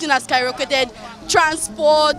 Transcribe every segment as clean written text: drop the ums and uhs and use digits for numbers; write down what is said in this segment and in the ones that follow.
everything has skyrocketed. Transport,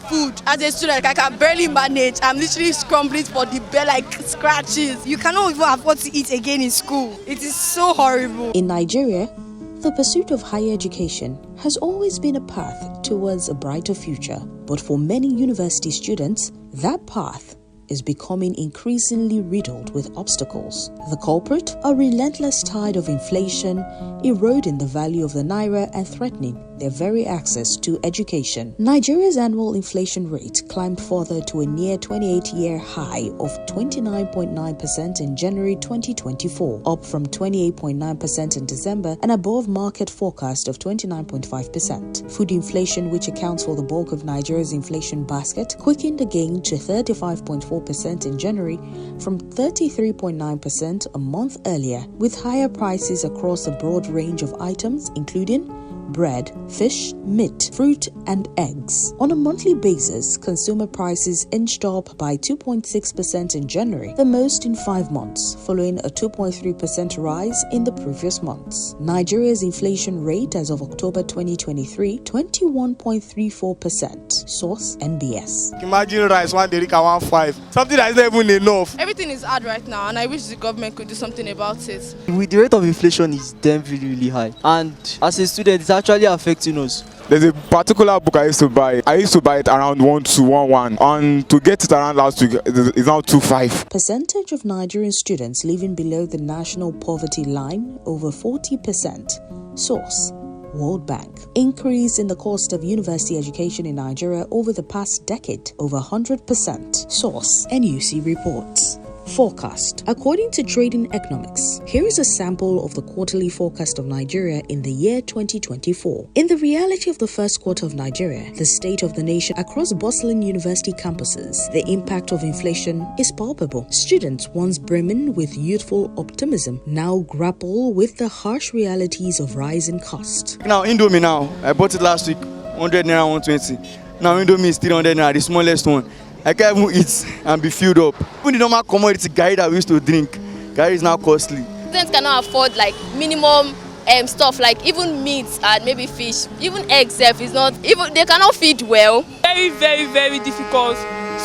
food. As a student, I can barely manage. I'm literally scrambling for the bed like scratches. You cannot even afford to eat again in school. It is so horrible. In Nigeria, the pursuit of higher education has always been a path towards a brighter future. But for many university students, that path is becoming increasingly riddled with obstacles. The culprit? A relentless tide of inflation, eroding the value of the naira and threatening their very access to education. Nigeria's annual inflation rate climbed further to a near 28-year high of 29.9% in January 2024, up from 28.9% in December and above market forecast of 29.5%. Food inflation, which accounts for the bulk of Nigeria's inflation basket, quickened again to 35.4% in January from 33.9% a month earlier, with higher prices across a broad range of items including bread, fish, meat, fruit, and eggs. On a monthly basis, consumer prices inched up by 2.6% in January, the most in 5 months, following a 2.3% rise in the previous months. Nigeria's inflation rate as of October 2023, 21.34%. Source NBS. Imagine rice 1 day, 1.5. Something that is not even enough. Everything is hard right now, and I wish the government could do something about it. With the rate of inflation is then really high, and as a student it's actually affecting us. There's a particular book I used to buy. I used to buy it around 1.211, and to get it around last week it's now 2.5. Percentage of Nigerian students living below the national poverty line over 40%. Source World Bank. Increase in the cost of university education in Nigeria over the past decade, over 100%. Source NUC reports. Forecast. According to Trading Economics, here is a sample of the quarterly forecast of Nigeria in the year 2024. In the reality of the first quarter of Nigeria, the state of the nation across bustling university campuses, the impact of inflation is palpable. Students, once brimming with youthful optimism, now grapple with the harsh realities of rising cost. Now Indomie I bought it last week, 100 naira, 120. Now Indomie is 300 naira, the smallest one. I can't even eat and be filled up. Even the normal commodity Gary that we used to drink, Gary is now costly. Students cannot afford like minimum stuff like even meat and maybe fish, even eggs is not, even they cannot feed well. Very difficult.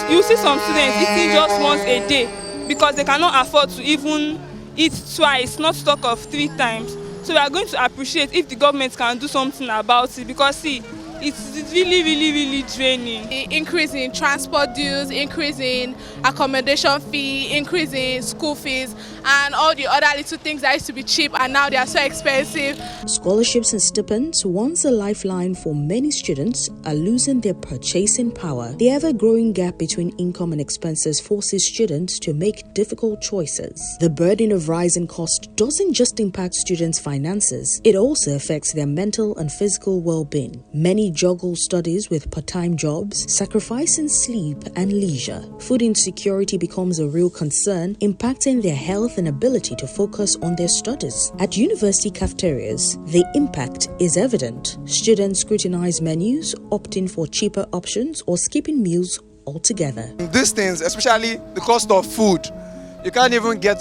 You see some students eating just once a day because they cannot afford to even eat twice, not talk of 3 times. So we are going to appreciate if the government can do something about it, because see, it's really draining. The increase in transport dues, increase in accommodation fee, increase in school fees, and all the other little things that used to be cheap and now they are so expensive. Scholarships and stipends, once a lifeline for many students, are losing their purchasing power. The ever-growing gap between income and expenses forces students to make difficult choices. The burden of rising costs doesn't just impact students' finances, it also affects their mental and physical well-being. Many juggle studies with part-time jobs, sacrificing sleep and leisure. Food insecurity becomes a real concern, impacting their health and ability to focus on their studies. At university cafeterias, the impact is evident. Students scrutinize menus, opting for cheaper options or skipping meals altogether. These things, especially the cost of food, you can't even get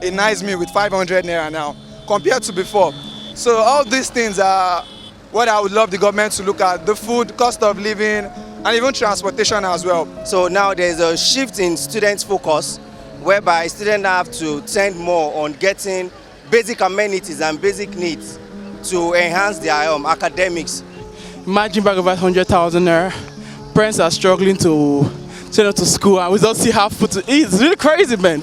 a nice meal with 500 naira now compared to before. So all these things are what I would love the government to look at: the food, cost of living, and even transportation as well. So now there's a shift in students' focus, whereby students have to tend more on getting basic amenities and basic needs to enhance their academics. Imagine back about 100,000 naira. Parents are struggling to send them to school and we don't see how food to eat. It's really crazy, man.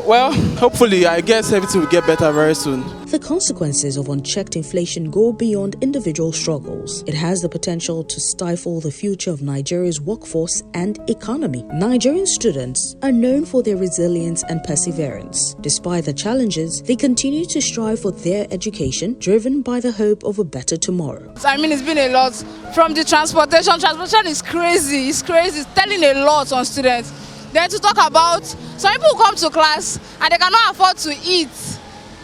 Well, hopefully, I guess everything will get better very soon. The consequences of unchecked inflation go beyond individual struggles. It has the potential to stifle the future of Nigeria's workforce and economy. Nigerian students are known for their resilience and perseverance. Despite the challenges, they continue to strive for their education, driven by the hope of a better tomorrow. I mean, it's been a lot. From the transportation is crazy. It's crazy. It's telling a lot on students. Then to talk about some people who come to class and they cannot afford to eat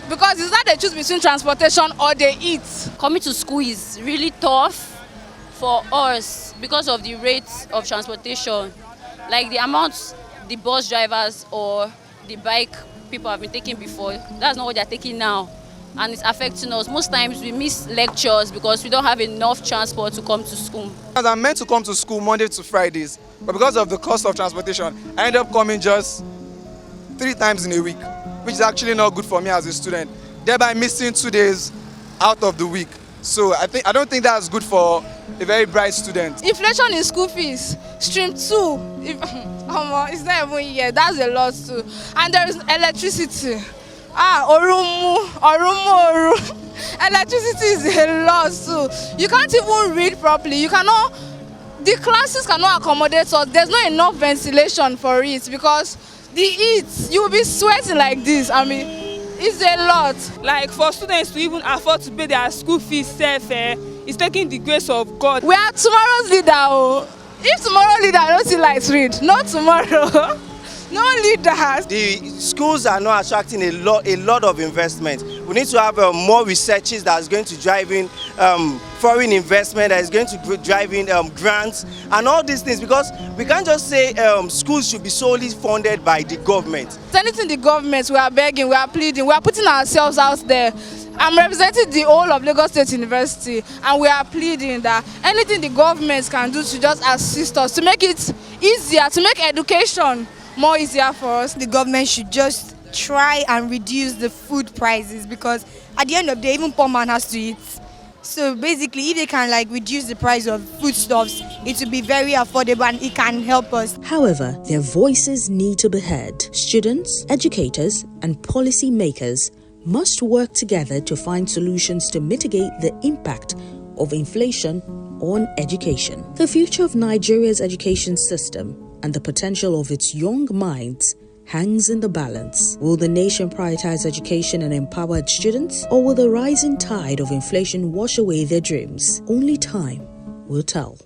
because it's that they choose between transportation or they eat. Coming to school is really tough for us because of the rates of transportation. Like the amount the bus drivers or the bike people have been taking before, that's not what they're taking now. and it's affecting us. Most times we miss lectures because we don't have enough transport to come to school. I'm meant to come to school Monday to Fridays, but because of the cost of transportation, I end up coming just 3 times in a week, which is actually not good for me as a student, thereby missing 2 days out of the week. So I don't think that's good for a very bright student. Inflation in school fees, stream 2, it's not even here, that's a lot too. And there is electricity. Oru. Electricity is a lot too. You can't even read properly. The classes cannot accommodate us. There's not enough ventilation for it because the heat, you will be sweating like this. I mean, it's a lot. Like for students to even afford to pay their school fees self, it's taking the grace of God. We are tomorrow's leader. Oh. If tomorrow's leader don't see lights read, not tomorrow. No leaders. The schools are not attracting a lot of investment. We need to have more researches that's going to drive in foreign investment, that is going to drive in grants and all these things, because we can't just say schools should be solely funded by the government. Anything the government, we are begging, we are pleading, we are putting ourselves out there. I'm representing the whole of Lagos State University, and we are pleading that anything the government can do to just assist us, to make it easier, to make education more easier for us. The government should just try and reduce the food prices, because at the end of the day, even poor man has to eat. So basically, if they can reduce the price of foodstuffs, it will be very affordable and it can help us. However, their voices need to be heard. Students, educators, and policy makers must work together to find solutions to mitigate the impact of inflation on education. The future of Nigeria's education system and the potential of its young minds hangs in the balance. Will the nation prioritize education and empower its students, or will the rising tide of inflation wash away their dreams? Only time will tell.